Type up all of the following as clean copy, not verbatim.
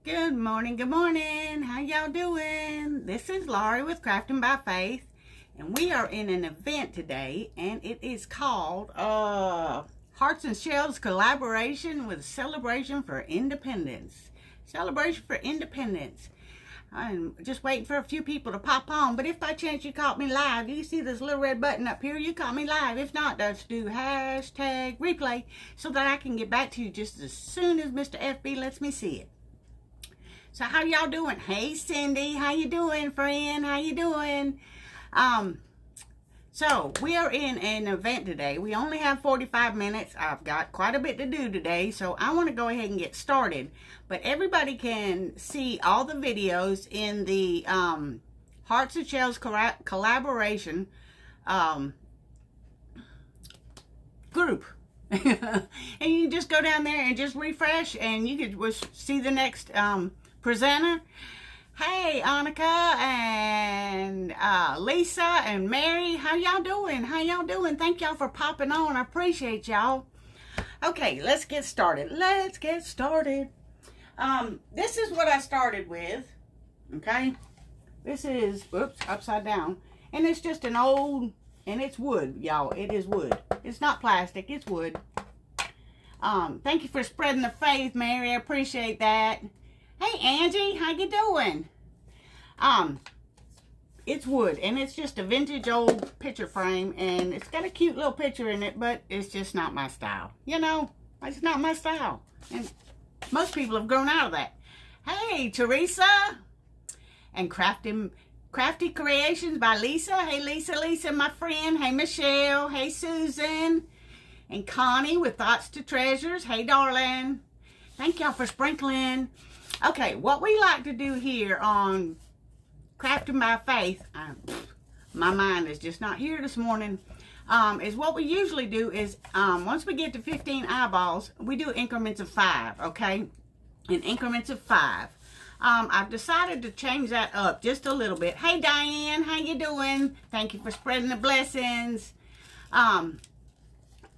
Good morning, good morning. How y'all doing? This is Laurie with Crafting by Faith, and we are in an event today, and it is called Hearts and Shells Collaboration with Celebration for Independence. Celebration for Independence. I'm just waiting for a few people to pop on, but if by chance you caught me live, you see this little red button up here, you caught me live. If not, just do hashtag replay so that I can get back to you just as soon as Mr. FB lets me see it. So how y'all doing? Hey Cindy, how you doing, friend? How you doing? So we are in an event today. We only have 45 minutes. I've got quite a bit to do today, so I want to go ahead and get started. But everybody can see all the videos in the Hearts and Shells collaboration group. And you can just go down there and just refresh, and you could see the next presenter. Hey, Annika and Lisa and Mary, how y'all doing? How y'all doing? Thank y'all for popping on. I appreciate y'all. Okay, let's get started. Let's get started. This is what I started with. Okay, this is upside down, and it's just an old, and it's wood, y'all. It is wood. It's not plastic. It's wood. Thank you for spreading the faith, Mary. I appreciate that. Hey Angie, how you doing? It's wood, and it's just a vintage old picture frame, and it's got a cute little picture in it, but it's just not my style. You know, it's not my style, and most people have grown out of that. Hey Teresa, and Crafty Creations by Lisa. Hey Lisa, my friend. Hey Michelle. Hey Susan, and Connie with Thoughts to Treasures. Hey darling. Thank y'all for sprinkling. Okay, what we like to do here on Crafting by Faith, my mind is just not here this morning, is what we usually do is, once we get to 15 eyeballs, we do increments of 5, okay? In increments of 5. I've decided to change that up just a little bit. Hey Diane, how you doing? Thank you for spreading the blessings.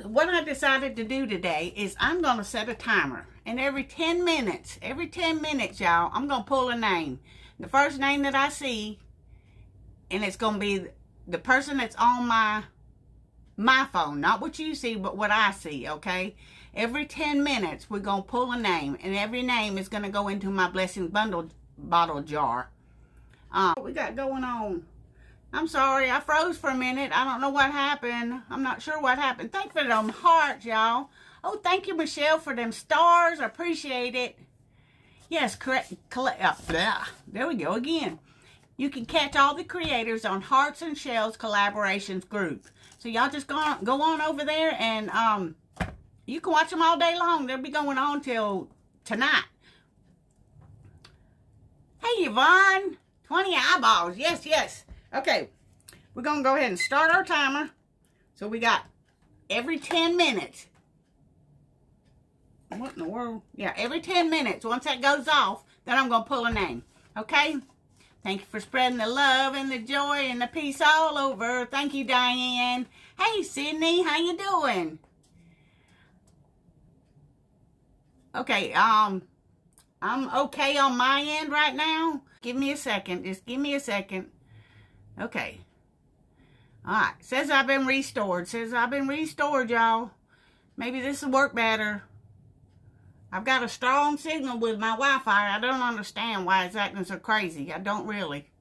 What I decided to do today is I'm going to set a timer. And every 10 minutes, y'all, I'm going to pull a name. The first name that I see, and it's going to be the person that's on my phone. Not what you see, but what I see, okay? Every 10 minutes, we're going to pull a name. And every name is going to go into my Blessings bottle jar. What we got going on? I'm sorry, I froze for a minute. I don't know what happened. I'm not sure what happened. Thank you for them hearts, y'all. Oh, thank you, Michelle, for them stars. I appreciate it. Yes, correct. There we go again. You can catch all the creators on Hearts and Shells Collaborations group. So y'all just go on over there, and you can watch them all day long. They'll be going on till tonight. Hey, Yvonne. 20 eyeballs. Yes. Okay, we're going to go ahead and start our timer. So we got every 10 minutes. What in the world? Yeah, every 10 minutes. Once that goes off, then I'm going to pull a name. Okay? Thank you for spreading the love and the joy and the peace all over. Thank you, Diane. Hey, Sydney, how you doing? Okay, I'm okay on my end right now. Give me a second. Just give me a second. Okay. Alright. Says I've been restored. Y'all. Maybe this will work better. I've got a strong signal with my Wi-Fi. I don't understand why it's acting so crazy. I don't really.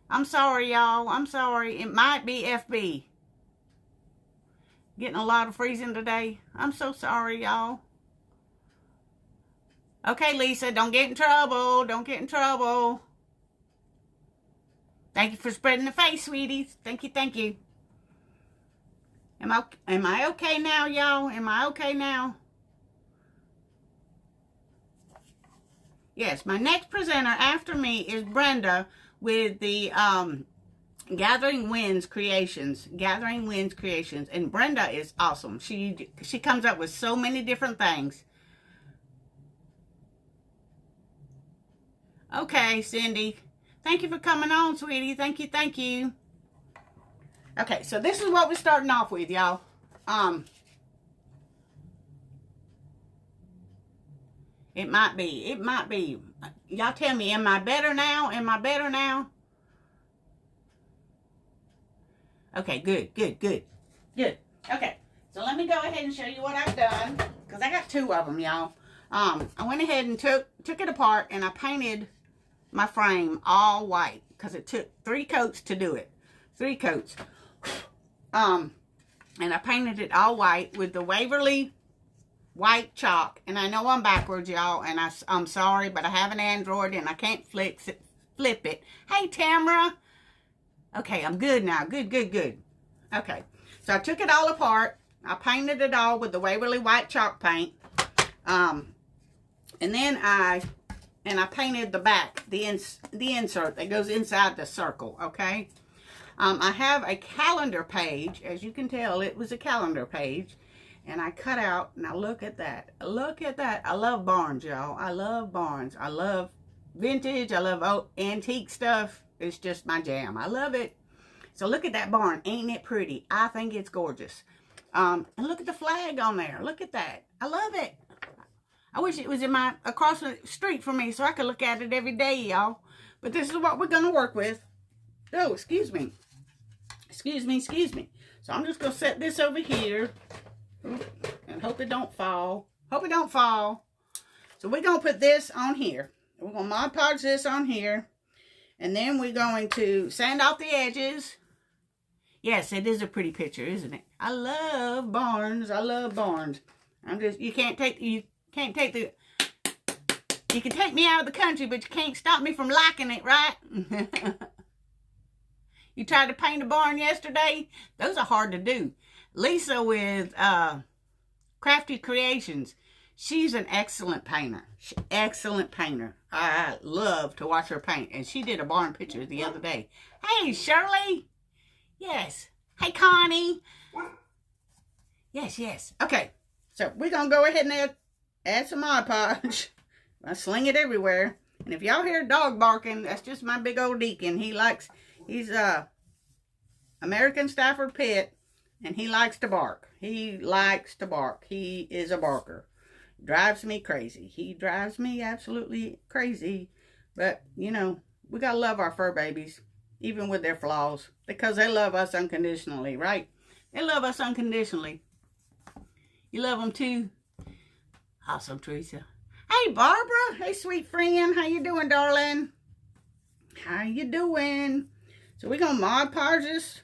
I'm sorry, y'all. I'm sorry. It might be FB. Getting a lot of freezing today. I'm so sorry, y'all. Okay, Lisa. Don't get in trouble. Don't get in trouble. Thank you for spreading the faith, sweeties. Thank you. Am I okay now, y'all? Am I okay now? Yes, my next presenter after me is Brenda with the Gathering Winds Creations. And Brenda is awesome. She comes up with so many different things. Okay, Cindy. Thank you for coming on, sweetie. Thank you. Okay, so this is what we're starting off with, y'all. It might be. It might be. Y'all tell me, am I better now? Am I better now? Okay, good, good, good, good. Okay, so let me go ahead and show you what I've done, because I got 2 of them, y'all. I went ahead and took it apart, and I painted my frame all white, because it took 3 coats to do it. 3 coats. And I painted it all white with the Waverly white chalk. And I know I'm backwards, y'all, and I'm sorry, but I have an Android, and I can't flip it. Hey, Tamara. Okay, I'm good now. Good, good, good. Okay, so I took it all apart. I painted it all with the Waverly white chalk paint. And then I painted the back, the insert that goes inside the circle, okay? I have a calendar page. As you can tell, it was a calendar page. And I cut out, now look at that. Look at that. I love barns, y'all. I love barns. I love vintage. I love antique stuff. It's just my jam. I love it. So look at that barn. Ain't it pretty? I think it's gorgeous. And look at the flag on there. Look at that. I love it. I wish it was across the street from me so I could look at it every day, y'all. But this is what we're going to work with. Oh, excuse me. Excuse me, excuse me. So I'm just going to set this over here. And hope it don't fall. Hope it don't fall. So we're going to put this on here. We're going to Mod Podge this on here. And then we're going to sand off the edges. Yes, it is a pretty picture, isn't it? I love barns. I love barns. You can take me out of the country, but you can't stop me from liking it, right? You tried to paint a barn yesterday? Those are hard to do. Lisa with Crafty Creations, she's an excellent painter. Excellent painter. I love to watch her paint. And she did a barn picture the other day. Hey, Shirley. Yes. Hey, Connie. Yes, yes. Okay. So we're going to go ahead and add some Mod Podge. I sling it everywhere. And if y'all hear a dog barking, that's just my big old Deacon. He's American Stafford Pit. And he likes to bark. He likes to bark. He is a barker. Drives me crazy. He drives me absolutely crazy. But, you know, we got to love our fur babies, even with their flaws, because they love us unconditionally, right? They love us unconditionally. You love them too? Awesome, Teresa. Hey, Barbara. Hey, sweet friend. How you doing, darling? How you doing? So we're going to Mod Podge this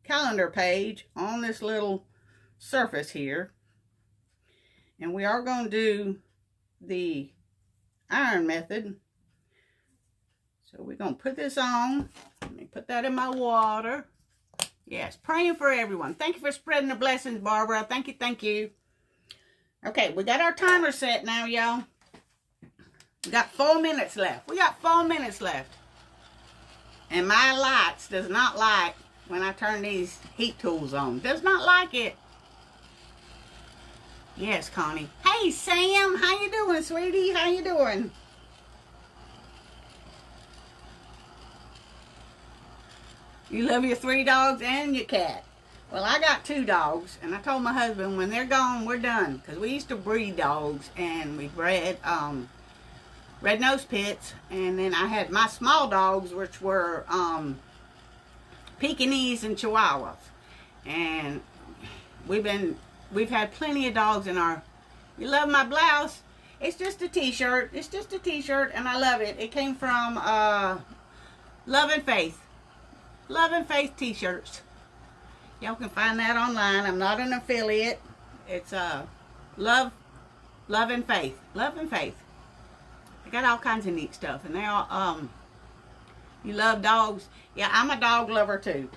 calendar page on this little surface here. And we are going to do the iron method. So we're going to put this on. Let me put that in my water. Yes, praying for everyone. Thank you for spreading the blessings, Barbara. Thank you, thank you. Okay, we got our timer set now, y'all. We got 4 minutes left. We got 4 minutes left. And my lights does not like when I turn these heat tools on. Does not like it. Yes, Connie. Hey, Sam. How you doing, sweetie? How you doing? You love your 3 dogs and your cat. Well, I got 2 dogs. And I told my husband, when they're gone, we're done. Because we used to breed dogs. And we bred red-nosed pits. And then I had my small dogs, which were Pekingese and Chihuahuas. And we've had plenty of dogs in our... You love my blouse? It's just a t-shirt. It's just a t-shirt, and I love it. It came from Love and Faith. Love and Faith t-shirts. Y'all can find that online. I'm not an affiliate. It's Love and Faith. Love and Faith. They got all kinds of neat stuff, and they're all... You love dogs? Yeah, I'm a dog lover too.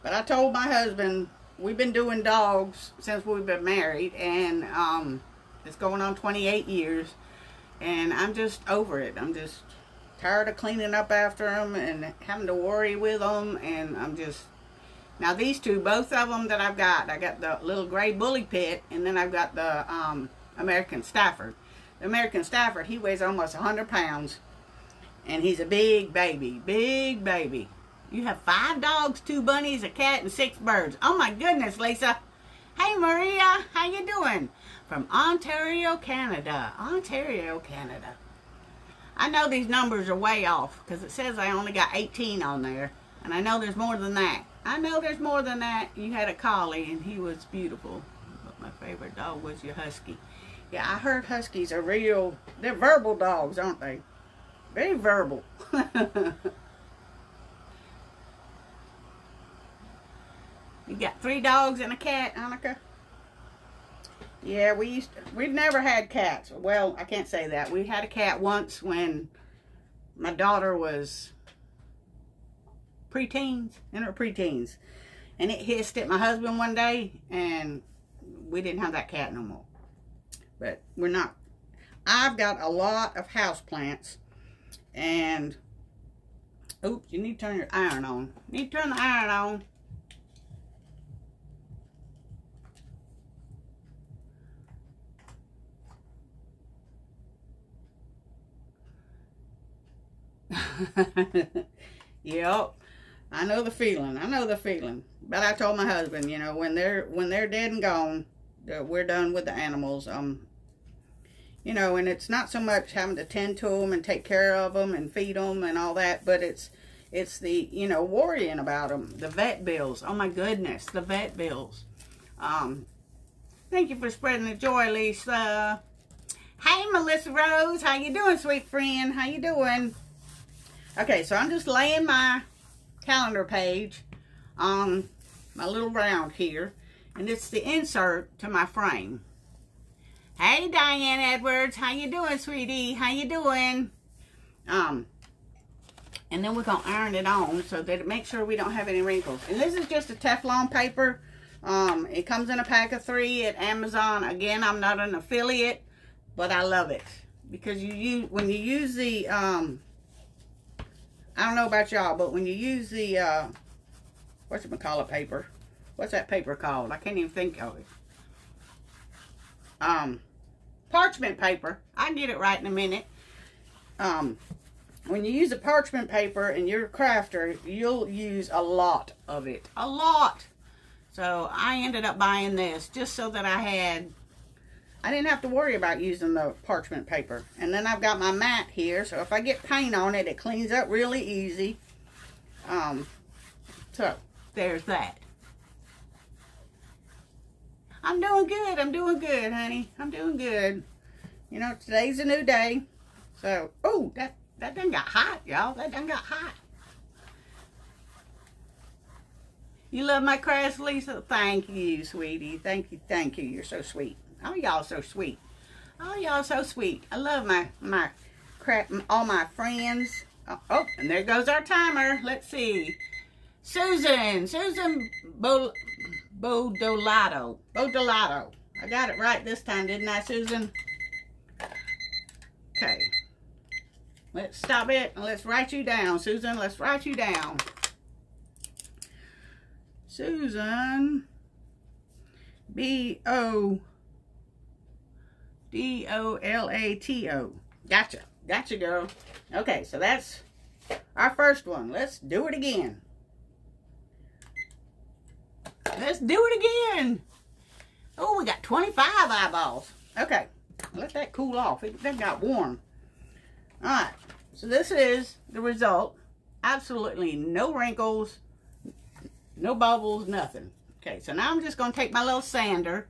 But I told my husband, we've been doing dogs since we've been married, and it's going on 28 years, and I'm just over it. I'm just tired of cleaning up after them and having to worry with them, and I'm just... Now these 2, both of them that I got the little gray bully pit, and then I've got the American Stafford. The American Stafford, he weighs almost 100 pounds. And he's a big baby. Big baby. You have 5 dogs, 2 bunnies, a cat, and 6 birds. Oh my goodness, Lisa. Hey, Maria. How you doing? from Ontario, Canada. Ontario, Canada. I know these numbers are way off because it says I only got 18 on there. And I know there's more than that. I know there's more than that. You had a collie and he was beautiful. But my favorite dog was your husky. Yeah, I heard huskies are they're verbal dogs, aren't they? Very verbal. You got 3 dogs and a cat, Annika? Yeah, we'd never had cats. Well, I can't say that. We had a cat once when my daughter was preteens, in her preteens. And it hissed at my husband one day, and we didn't have that cat no more. But we're not. I've got a lot of houseplants, and oops, you need to turn your iron on. You need to turn the iron on. Yep, I know the feeling. I know the feeling. But I told my husband, you know, when they're dead and gone, we're done with the animals. You know, and it's not so much having to tend to them and take care of them and feed them and all that, but it's the, you know, worrying about them, the vet bills. Oh my goodness, the vet bills. Thank you for spreading the joy, Lisa. Hey, Melissa Rose, how you doing, sweet friend? How you doing? Okay, so I'm just laying my calendar page on my little round here, and it's the insert to my frame. Hey, Diane Edwards, how you doing, sweetie? How you doing? And then we're gonna iron it on so that it makes sure we don't have any wrinkles. And this is just a Teflon paper. It comes in a pack of 3 at Amazon. Again, I'm not an affiliate, but I love it because when you use the I don't know about y'all, but when you use the whatchamacallit paper, what's that paper called? I can't even think of it. Parchment paper. I'll get it right in a minute. When you use a parchment paper and you're a crafter, you'll use a lot of it. A lot. So I ended up buying this just so that I didn't have to worry about using the parchment paper. And then I've got my mat here, so if I get paint on it, it cleans up really easy. So there's that. I'm doing good. I'm doing good, honey. I'm doing good. You know, today's a new day. So, oh, that done got hot, y'all. That done got hot. You love my crafts, Lisa? Thank you, sweetie. Thank you, thank you. You're so sweet. Oh, y'all so sweet. Oh, y'all so sweet. I love my all my friends. Oh, and there goes our timer. Let's see. Susan Bodolato. I got it right this time, didn't I, Susan? Okay. Let's stop it and let's write you down, Susan. Let's write you down. Susan Bodolato. Gotcha, girl. Okay, so that's our first one. Let's do it again. Let's do it again. Oh, we got 25 eyeballs. Okay, let that cool off. That got warm. All right, so this is the result. Absolutely no wrinkles, no bubbles, nothing. Okay, so now I'm just going to take my little sander.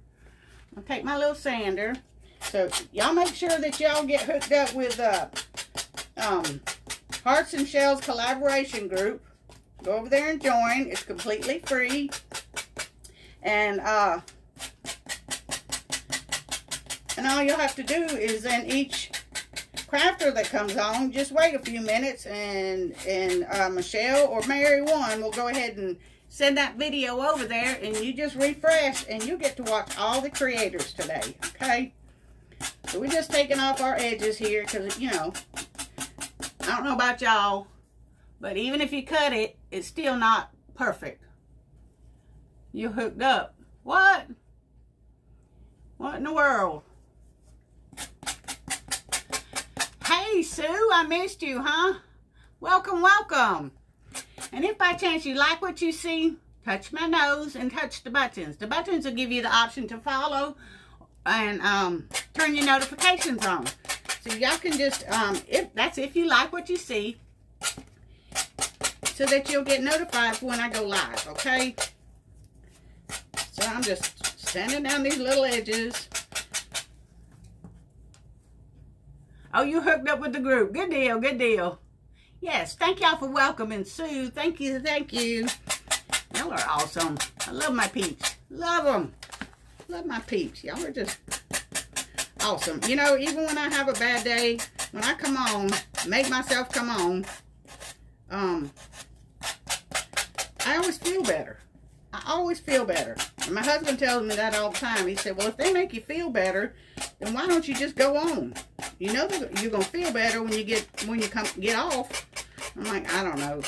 I'll take my little sander. So y'all make sure that y'all get hooked up with Hearts and Shells collaboration group. Go over there and join. It's completely free. And all you'll have to do is then each crafter that comes on, just wait a few minutes, and Michelle or Mary One will go ahead and send that video over there, and you just refresh, and you get to watch all the creators today, okay? So we're just taking off our edges here, because, you know, I don't know about y'all, but even if you cut it, it's still not perfect. You hooked up. What? What in the world? Hey, Sue, I missed you, huh? Welcome, welcome. And if by chance you like what you see, touch my nose and touch the buttons. The buttons will give you the option to follow and turn your notifications on. So y'all can just, if you like what you see, so that you'll get notified when I go live, okay? So I'm just sanding down these little edges. Oh, you hooked up with the group. Good deal, good deal. Yes, thank y'all for welcoming Sue. Thank you, thank you. Y'all are awesome. I love my peeps. Love them. Love my peeps. Y'all are just awesome. You know, even when I have a bad day, when I come on, make myself come on, I always feel better. I always feel better. And my husband tells me that all the time. He said, well, if they make you feel better, then why don't you just go on? You know that you're gonna feel better when you get off. I'm like, I don't know.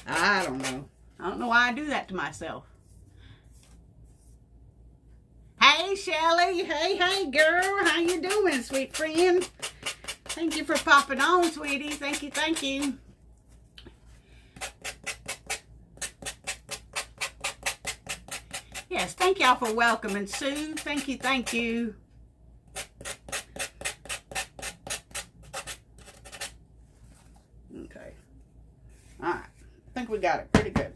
I don't know. I don't know why I do that to myself. Hey, Shelly. Hey, girl. How you doing, sweet friend? Thank you for popping on, sweetie. Thank you, thank you. Yes, thank y'all for welcoming Sue. Thank you, thank you. Okay. All right. I think we got it pretty good.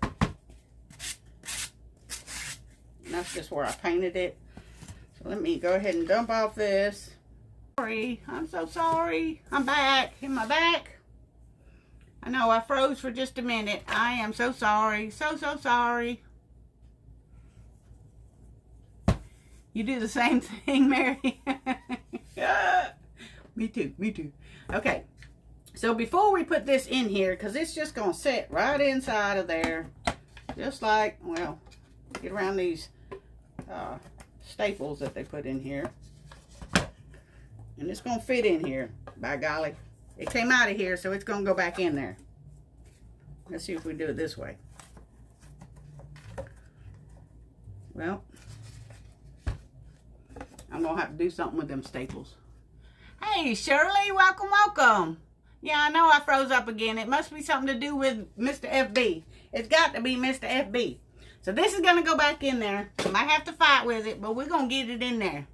And that's just where I painted it. So let me go ahead and dump off this. Sorry. I'm so sorry. I'm back. Am I back? I know I froze for just a minute. I am so sorry. So sorry. You do the same thing, Mary? Me too, me too. Okay, so before we put this in here, because it's just going to sit right inside of there, just like, well, get around these staples that they put in here. And it's going to fit in here, by golly. It came out of here, so it's going to go back in there. Let's see if we do it this way. Well, I'm going to have to do something with them staples. Hey, Shirley, welcome, welcome. Yeah, I know I froze up again. It must be something to do with Mr. FB. It's got to be Mr. FB. So this is going to go back in there. I might have to fight with it, but we're going to get it in there.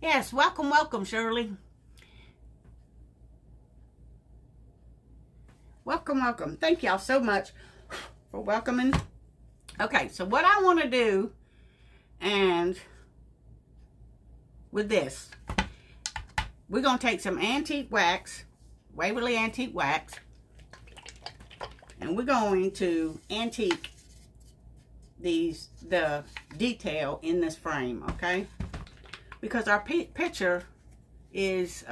Yes, welcome, welcome, Shirley. Welcome, welcome. Thank y'all so much for welcoming. Okay, so what I want to do, and with this, we're going to take some antique wax, Waverly antique wax, and we're going to antique the detail in this frame, okay? Because our picture is,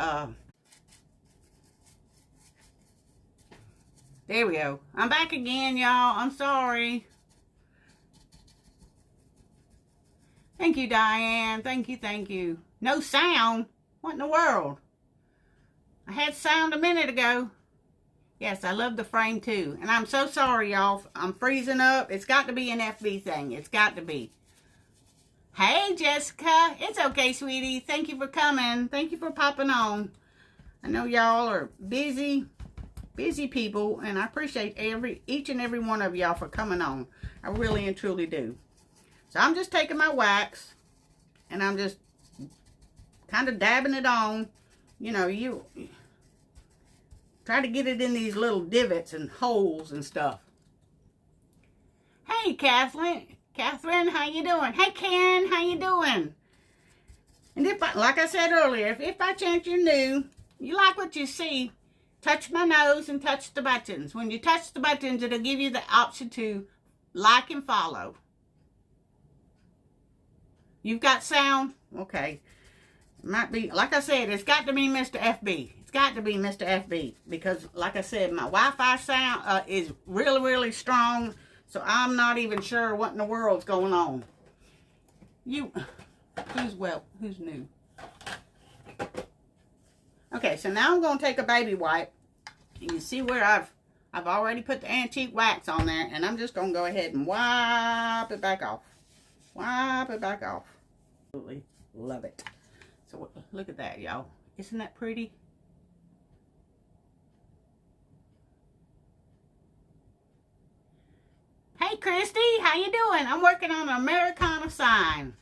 there we go. I'm back again, y'all. I'm sorry. Thank you, Diane. Thank you, thank you. No sound? What in the world? I had sound a minute ago. Yes, I love the frame too. And I'm so sorry, y'all. I'm freezing up. It's got to be an FB thing. It's got to be. Hey, Jessica. It's okay, sweetie. Thank you for coming. Thank you for popping on. I know y'all are busy people, and I appreciate each and every one of y'all for coming on. I really and truly do. So I'm just taking my wax, and I'm just kind of dabbing it on. You know, you try to get it in these little divots and holes and stuff. Hey, Catherine, how you doing? Hey, Karen, how you doing? And like I said earlier, if by chance you're new, you like what you see, touch my nose and touch the buttons. When you touch the buttons, it'll give you the option to like and follow. You've got sound? Okay. Might be, like I said, it's got to be Mr. FB. It's got to be Mr. FB. Because, like I said, my Wi-Fi sound is really, really strong. So I'm not even sure what in the world's going on. Who's new? Okay, so now I'm going to take a baby wipe. And you see where I've already put the antique wax on there. And I'm just going to go ahead and wipe it back off. Wipe it back off. Absolutely love it. So look at that, y'all. Isn't that pretty? Hey, Christy, how you doing? I'm working on an Americana sign.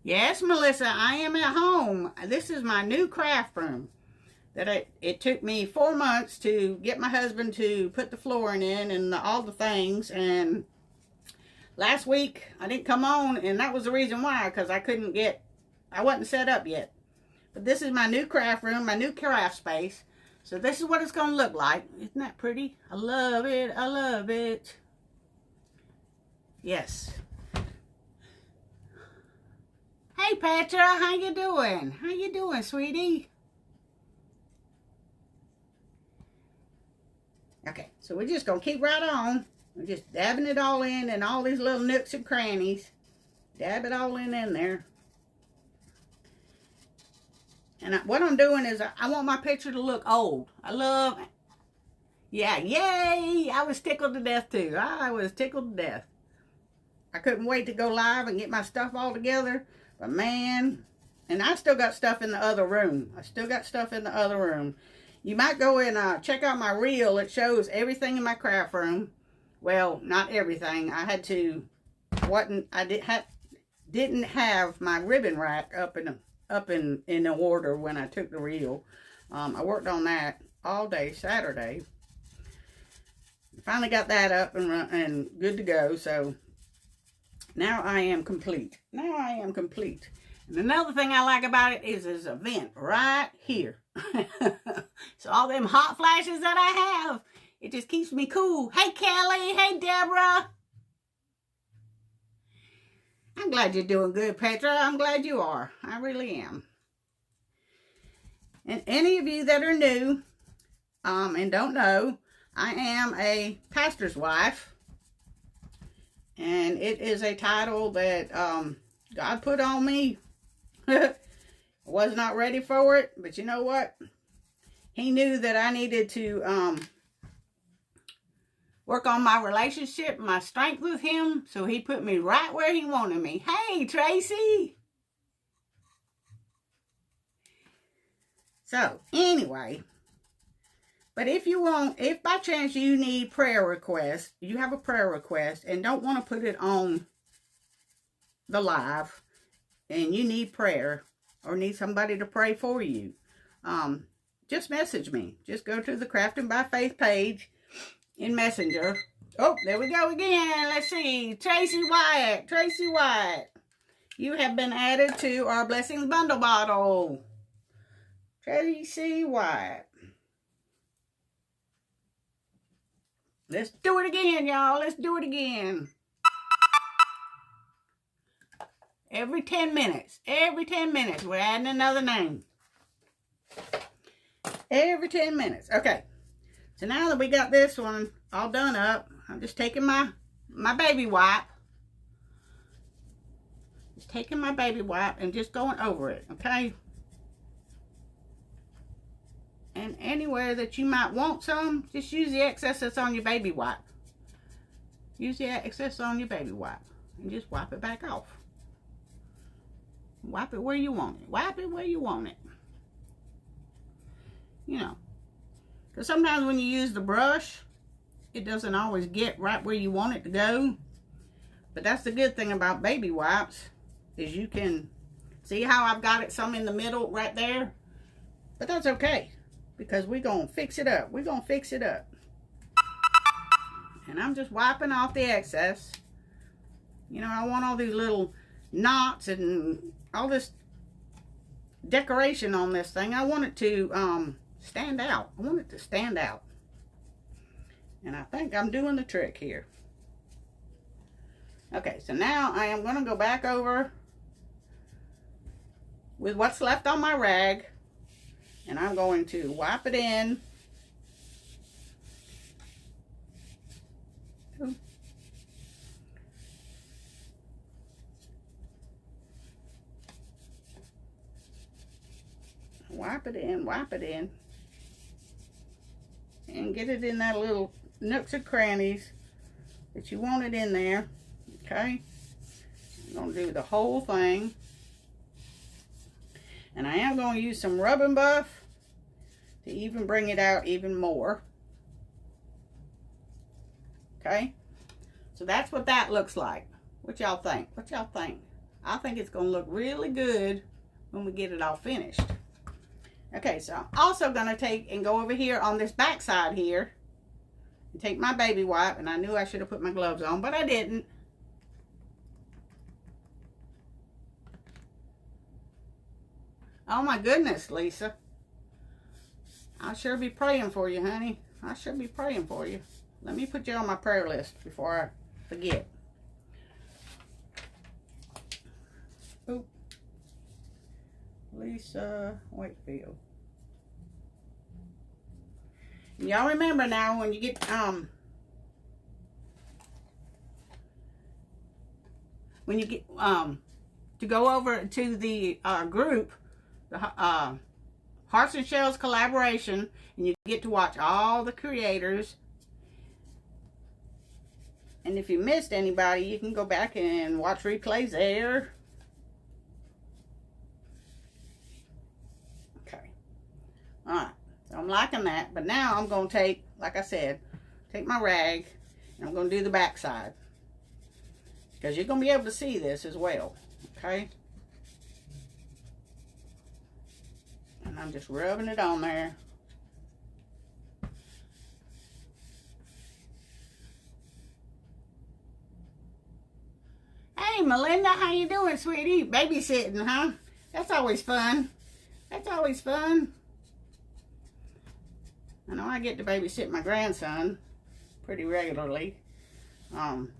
Yes, Melissa, I am at home. This is my new craft room that it took me 4 months to get my husband to put the flooring in and all the things. And last week I didn't come on, and that was the reason why, because I wasn't set up yet. But this is my new craft room, my new craft space. So this is what it's going to look like. Isn't that pretty? I love it. I love it. Yes. Hey, Petra, how you doing? How you doing, sweetie? Okay, so we're just going to keep right on. We're just dabbing it all in and all these little nooks and crannies. Dab it all in there. And what I'm doing is I want my picture to look old. Yeah, yay! I was tickled to death, too. I was tickled to death. I couldn't wait to go live and get my stuff all together. But man, and I still got stuff in the other room. You might go and check out my reel. It shows everything in my craft room. Well, not everything. I had to, didn't have my ribbon rack up in order when I took the reel. I worked on that all day Saturday. Finally got that up and good to go. So now I am complete. And another thing I like about it is this event right here. So all them hot flashes that I have, it just keeps me cool. Hey, Kelly. Hey, Deborah. I'm glad you're doing good, Petra. I'm glad you are. I really am. And any of you that are new and don't know, I am a pastor's wife. And it is a title that God put on me. I was not ready for it, but you know what? He knew that I needed to work on my relationship, my strength with him, so he put me right where he wanted me. Hey, Tracy! So, anyway, but if by chance you need prayer requests, you have a prayer request and don't want to put it on the live, and you need prayer or need somebody to pray for you, just message me. Just go to the Crafting by Faith page in Messenger. Oh, there we go again. Let's see. Tracy Wyatt. You have been added to our Blessings Bundle bottle. Tracy Wyatt. Let's do it again, y'all. Let's do it again. Every 10 minutes, we're adding another name. Every 10 minutes. Okay. So now that we got this one all done up, I'm just taking my baby wipe. And just going over it, okay? And anywhere that you might want some, just use the excess that's on your baby wipe. Use the excess on your baby wipe. And just wipe it back off. Wipe it where you want it. You know. Because sometimes when you use the brush, it doesn't always get right where you want it to go. But that's the good thing about baby wipes, is you can see how I've got it some in the middle right there. But that's okay, because we're going to fix it up. And I'm just wiping off the excess. You know, I want all these little knots and all this decoration on this thing. I want it to stand out. And I think I'm doing the trick here. Okay, so now I am going to go back over with what's left on my rag. And I'm going to wipe it in. Ooh. Wipe it in. And get it in that little nooks and crannies that you want it in there. Okay? I'm going to do the whole thing. And I am going to use some Rub and Buff to even bring it out even more. Okay? So that's what that looks like. What y'all think? I think it's going to look really good when we get it all finished. Okay, so I'm also going to take and go over here on this back side here and take my baby wipe, and I knew I should have put my gloves on, but I didn't. Oh my goodness, Lisa. I'll sure be praying for you, honey. I sure be praying for you. Let me put you on my prayer list before I forget. Oop. Lisa Wakefield. Y'all remember now when you get to go over to the group, the Hearts and Shells collaboration, and you get to watch all the creators. And if you missed anybody, you can go back and watch replays there. Okay. Alright. So I'm liking that. But now I'm going to take, like I said, take my rag, and I'm going to do the back side. Because you're going to be able to see this as well. Okay. And I'm just rubbing it on there. Hey, Melinda, how you doing, sweetie? Babysitting, huh? That's always fun. That's always fun. I know I get to babysit my grandson pretty regularly. You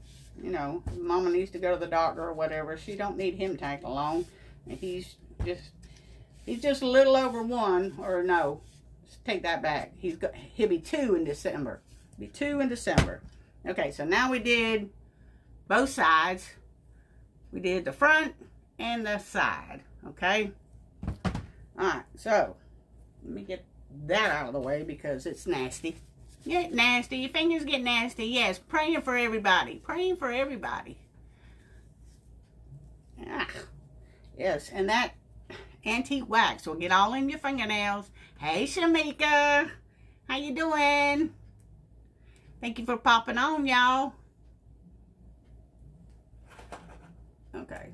know, Mama needs to go to the doctor or whatever. She don't need him tagged along. And he's just a little over 1, or no, take that back. He'll be 2 in December. Be 2 in December. Okay, so now we did both sides. We did the front and the side. Okay. All right. So let me get that out of the way because it's nasty. Get nasty. Your fingers get nasty. Yes. Praying for everybody. Praying for everybody. Ah, yes. And that antique wax will get all in your fingernails. Hey, Shamika. How you doing? Thank you for popping on, y'all. Okay.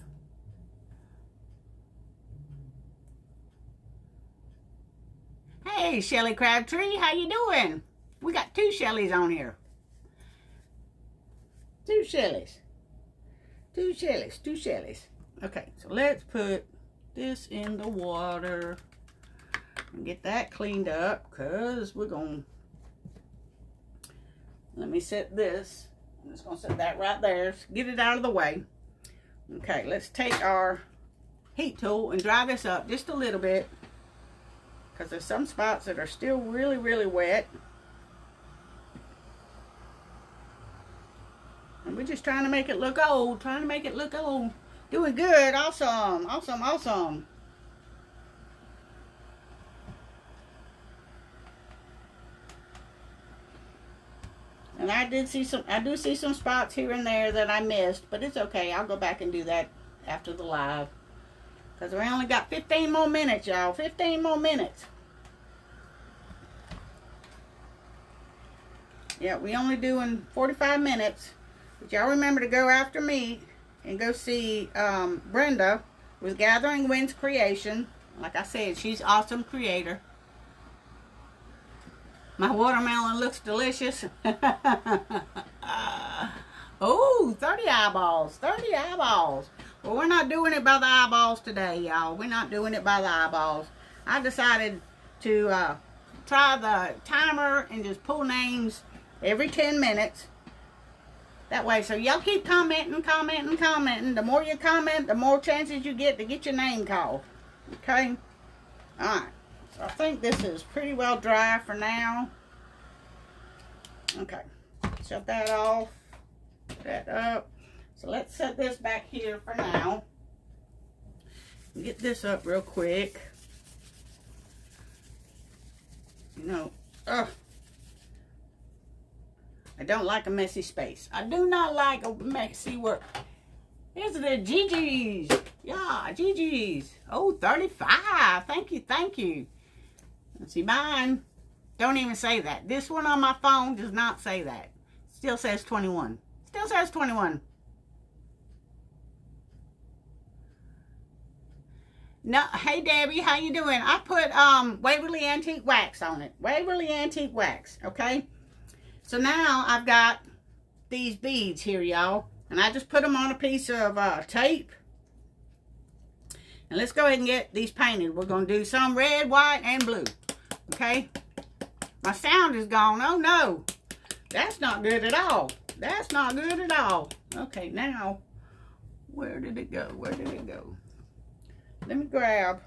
Hey, Shelly Crabtree. How you doing? We got 2 Shellys on here. 2 Shellys. 2 Shellys. 2 Shellys. Okay, so let's put this in the water and get that cleaned up because we're going to, let me set this. I'm just going to set that right there. Get it out of the way. Okay, let's take our heat tool and dry this up just a little bit because there's some spots that are still really, really wet. And we're just trying to make it look old, trying to make it look old. Doing good, awesome, awesome, awesome. And I do see some spots here and there that I missed, but it's okay. I'll go back and do that after the live. Because we only got 15 more minutes, y'all. 15 more minutes. Yeah, we only doing 45 minutes. But y'all remember to go after me and go see Brenda with Gathering Winds Creation. Like I said, she's an awesome creator. My watermelon looks delicious. Oh, 30 eyeballs. 30 eyeballs. Well, we're not doing it by the eyeballs today, y'all. We're not doing it by the eyeballs. I decided to try the timer and just pull names every 10 minutes. That way, so y'all keep commenting, commenting, commenting. The more you comment, the more chances you get to get your name called. Okay? Alright. So I think this is pretty well dry for now. Okay. Shut that off. Put that up. So let's set this back here for now. Get this up real quick. You know, I don't like a messy space. I do not like a messy work. Here's the Gigi's. Yeah, Gigi's. Oh, 35. Thank you, thank you. Let's see, mine don't even say that. This one on my phone does not say that. Still says 21. Still says 21. No, hey Debbie, how you doing? I put Waverly Antique Wax on it. Waverly Antique Wax, okay? So now I've got these beads here, y'all. And I just put them on a piece of tape. And let's go ahead and get these painted. We're going to do some red, white, and blue. Okay? My sound is gone. Oh, no. That's not good at all. That's not good at all. Okay, now, where did it go? Where did it go? Let me grab.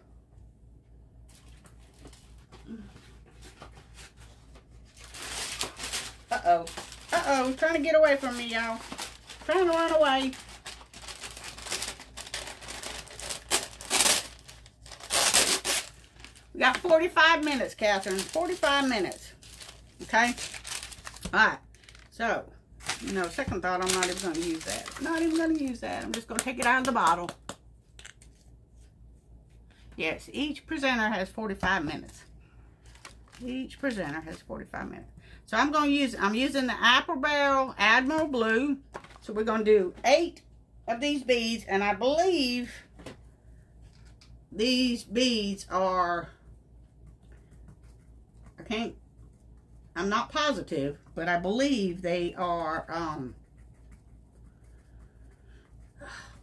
Uh-oh. Uh-oh. Trying to get away from me, y'all. Trying to run away. We got 45 minutes, Catherine. 45 minutes. Okay? Alright. So, you know, second thought, I'm not even going to use that. Not even going to use that. I'm just going to take it out of the bottle. Yes, each presenter has 45 minutes. Each presenter has 45 minutes. So I'm going to use, I'm using the Apple Barrel Admiral Blue. So we're going to do 8 of these beads. And I believe these beads are, I'm not positive, but I believe they are,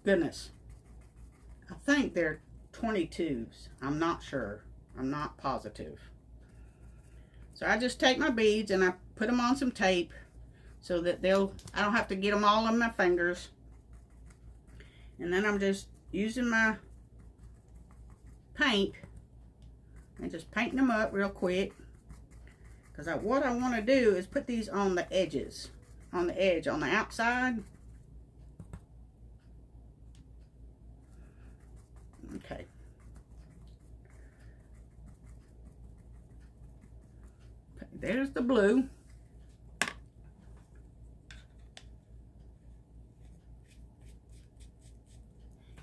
goodness. I think they're 22s. I'm not sure. I'm not positive. So I just take my beads and I put them on some tape so that I don't have to get them all on my fingers. And then I'm just using my paint and just painting them up real quick. Because what I want to do is put these on the edges, on the edge, on the outside. Okay. There's the blue.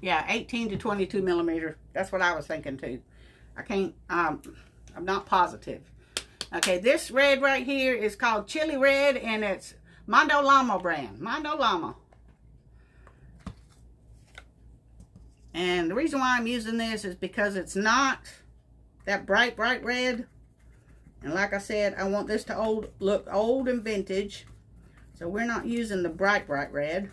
Yeah, 18 to 22 millimeter. That's what I was thinking too. I can't, I'm not positive. Okay, this red right here is called Chili Red, and it's Mondo Llama brand. Mondo Llama. And the reason why I'm using this is because it's not that bright red. And like I said, I want this to look old and vintage. So we're not using the bright red,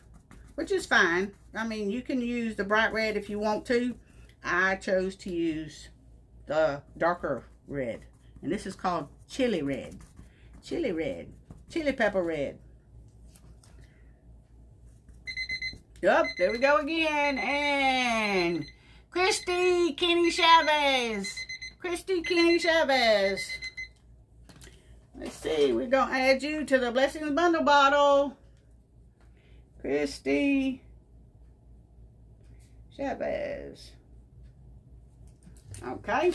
which is fine. I mean, you can use the bright red if you want to. I chose to use the darker red. And this is called Chili Red. Chili Red. Chili Pepper Red. Yup, there we go again. And Christy Kenny Chavez. Christy Kenny Chavez. Let's see, we're going to add you to the Blessings Bundle bottle. Christy Chavez. Okay.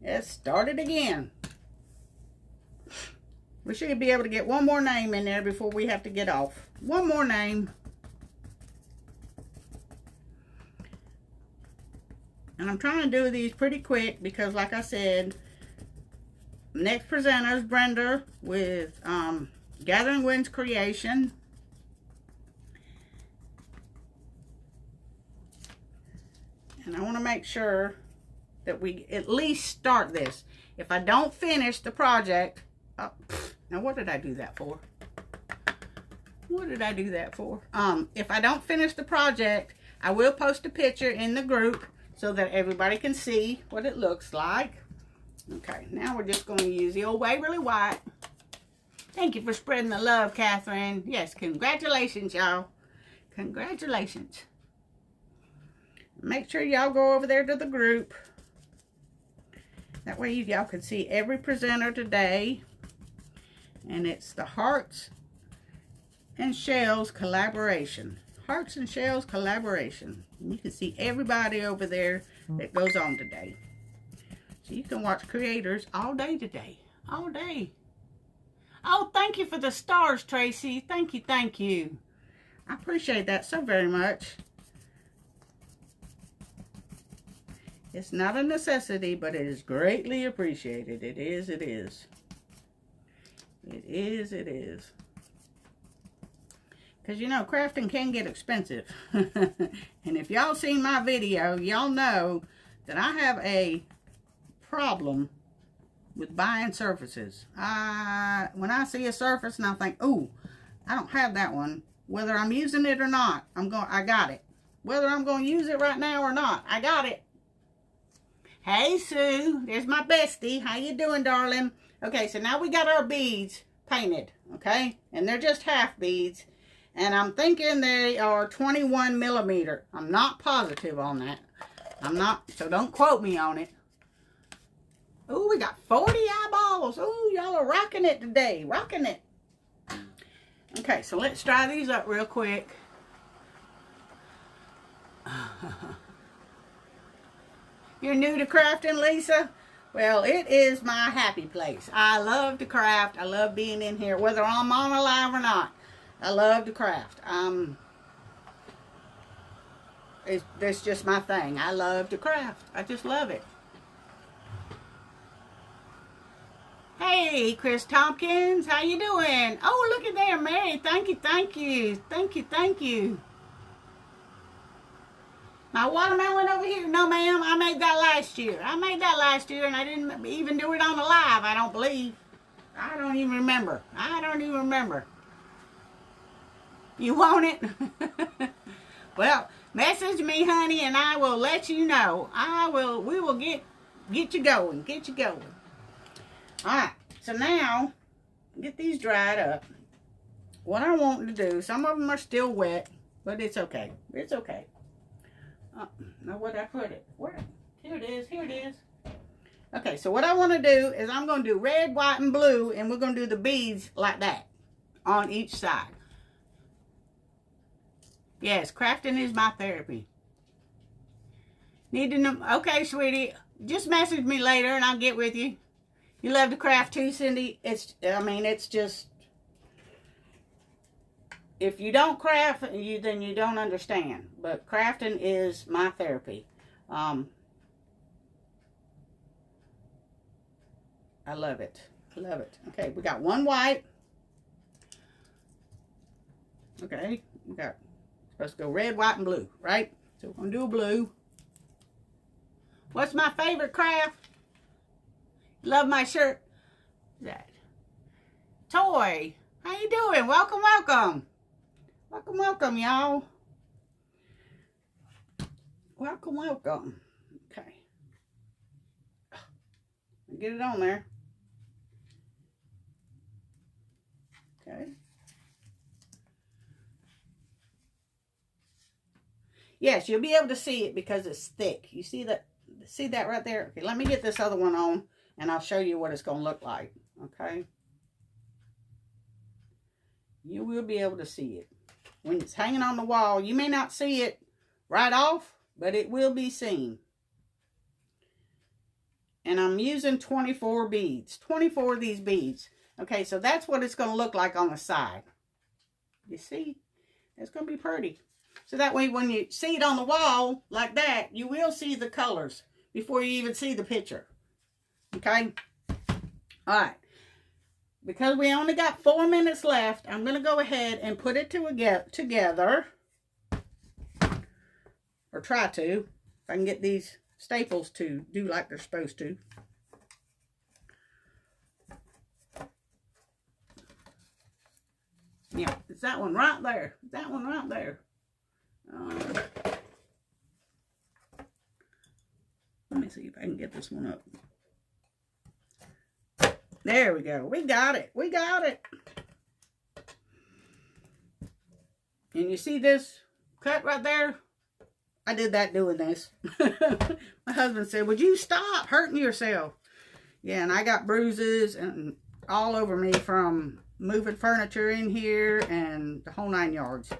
Let's start it again. We should be able to get one more name in there before we have to get off. One more name. And I'm trying to do these pretty quick because, like I said, next presenter is Brenda with Gathering Winds Creation. And I want to make sure that we at least start this. If I don't finish the project, now what did I do that for? What did I do that for? If I don't finish the project, I will post a picture in the group so that everybody can see what it looks like. Okay, now we're just going to use the old Waverly White. Thank you for spreading the love, Catherine. Yes, congratulations, y'all. Congratulations. Make sure y'all go over there to the group. That way y'all can see every presenter today. And it's the Hearts and Shells collaboration. Hearts and Shells collaboration. And you can see everybody over there that goes on today. So you can watch creators all day today. All day. Oh, thank you for the stars, Tracy. Thank you, thank you. I appreciate that so very much. It's not a necessity, but it is greatly appreciated. It is, it is. It is, it is. because you know crafting can get expensive. And if y'all seen my video, y'all know that I have a problem with buying surfaces. When I see a surface and I think, ooh, I don't have that one, whether I'm using it or not, I got it. Whether I'm going to use it right now or not, I got it. Hey Sue, there's my bestie. How you doing, darling? Okay, so now we got our beads painted, okay? And they're just half beads. And I'm thinking they are 21 millimeter. I'm not positive on that. I'm not, so don't quote me on it. Ooh, we got 40 eyeballs. Ooh, y'all are rocking it today. Rocking it. Okay, so let's dry these up real quick. You're new to crafting, Lisa? Well, it is my happy place. I love to craft. I love being in here, whether I'm on a live or not. I love to craft. That's just my thing. I love to craft. I just love it. Hey, Chris Tompkins, how you doing? Oh, look at there, Mary. Thank you, thank you. Thank you, thank you. My watermelon over here? No, ma'am, I made that last year. I made that last year, and I didn't even do it on the live, I don't believe. I don't even remember. I don't even remember. You want it? Well, message me, honey, and I will let you know. We will get you going. Get you going. Alright, so now, get these dried up. What I want to do, some of them are still wet, but it's okay. It's okay. Now where'd I put it? Where? Here it is, here it is. Okay, so what I want to do is I'm going to do red, white, and blue, and we're going to do the beads like that on each side. Yes, crafting is my therapy. Need to know? Okay, sweetie, just message me later and I'll get with you. You love to craft too, Cindy? It's just, if you don't craft, then you don't understand. But crafting is my therapy. I love it. I love it. Okay, we got one white. Okay, we got, supposed to go red, white, and blue, right? So we're going to do a blue. What's my favorite craft? Love my shirt. That Toy. How you doing? Welcome, welcome. Welcome, welcome, y'all. Welcome, welcome. Okay. Get it on there. Okay. Yes, you'll be able to see it because it's thick. You see that? See that right there? Okay, let me get this other one on and I'll show you what it's going to look like. Okay. You will be able to see it. When it's hanging on the wall, you may not see it right off, but it will be seen. And I'm using 24 beads. 24 of these beads. Okay, so that's what it's going to look like on the side. You see? It's going to be pretty. So that way when you see it on the wall like that, you will see the colors before you even see the picture. Okay? Alright. Because we only got 4 minutes left, I'm going to go ahead and put it together. Or try to. If I can get these staples to do like they're supposed to. Yeah, it's that one right there. That one right there. Let me see if I can get this one up. There we go. We got it. We got it. And you see this cut right there? I did that doing this. My husband said, would you stop hurting yourself? Yeah, and I got bruises and all over me from moving furniture in here and the whole 9 yards.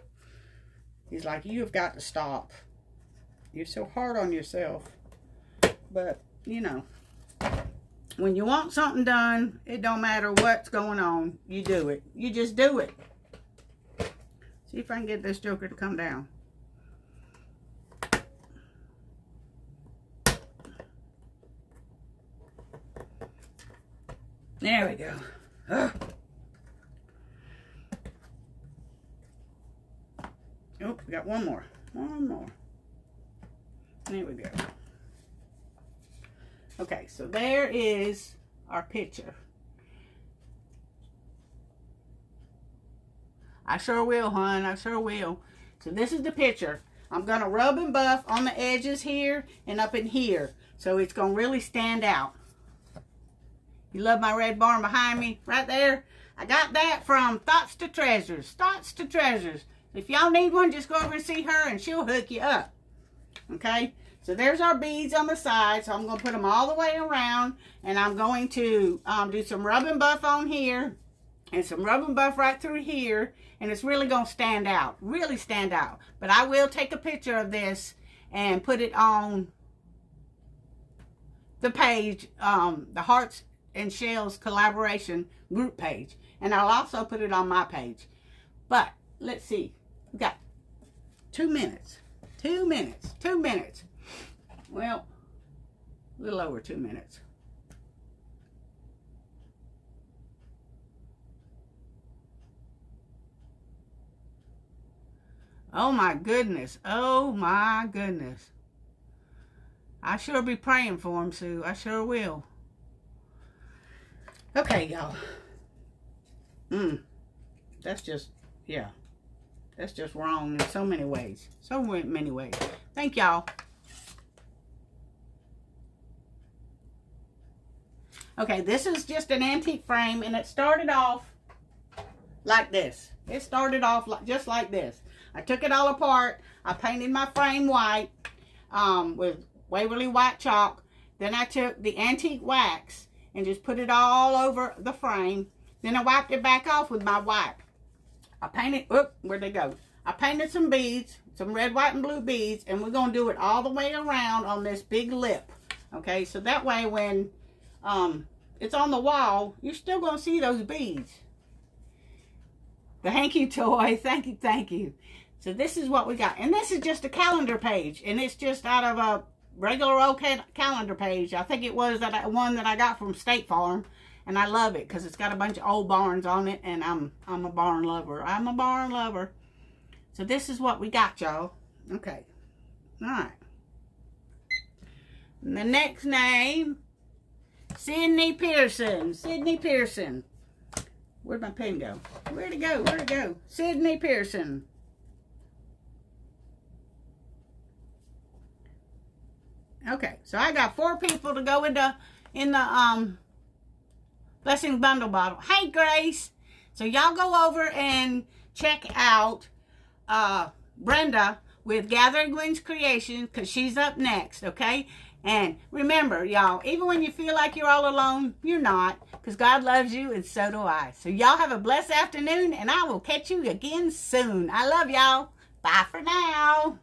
He's like, you have got to stop. You're so hard on yourself. But, you know, when you want something done, it don't matter what's going on. You do it. You just do it. See if I can get this joker to come down. There we go. Ugh. We got one more. One more. There we go. Okay, so there is our picture. I sure will, hon. I sure will. So this is the picture. I'm going to rub and buff on the edges here and up in here. So it's going to really stand out. You love my red barn behind me? Right there. I got that from Thoughts to Treasures. Thoughts to Treasures. If y'all need one, just go over and see her and she'll hook you up. Okay? So there's our beads on the side. So I'm going to put them all the way around. And I'm going to do some rub and buff on here. And some rub and buff right through here. And it's really going to stand out. Really stand out. But I will take a picture of this and put it on the page. The Hearts and Shells collaboration group page. And I'll also put it on my page. But let's see. We got 2 minutes. 2 minutes. 2 minutes. Well, a little over 2 minutes. Oh my goodness. Oh my goodness. I sure be praying for him, Sue. I sure will. Okay, y'all. That's just, yeah. That's just wrong in so many ways. So many ways. Thank y'all. Okay, this is just an antique frame, and it started off like this. It started off just like this. I took it all apart. I painted my frame white with Waverly white chalk. Then I took the antique wax and just put it all over the frame. Then I wiped it back off with my wipe. I painted, where'd they go? I painted some beads, some red, white, and blue beads, and we're going to do it all the way around on this big lip. Okay, so that way when it's on the wall, you're still going to see those beads. The hanky toy, thank you, thank you. So this is what we got. And this is just a calendar page, and it's just out of a regular old calendar page. I think it was that one that I got from State Farm. And I love it because it's got a bunch of old barns on it. And I'm a barn lover. I'm a barn lover. So this is what we got, y'all. Okay. Alright. The next name, Sydney Pearson. Sydney Pearson. Where'd my pen go? Where'd it go? Where'd it go? Sydney Pearson. Okay. So I got 4 people to go in the Blessing Bundle bottle. Hey, Grace. So y'all go over and check out Brenda with Gathering Winds Creations because she's up next, okay? And remember, y'all, even when you feel like you're all alone, you're not, because God loves you and so do I. So y'all have a blessed afternoon, and I will catch you again soon. I love y'all. Bye for now.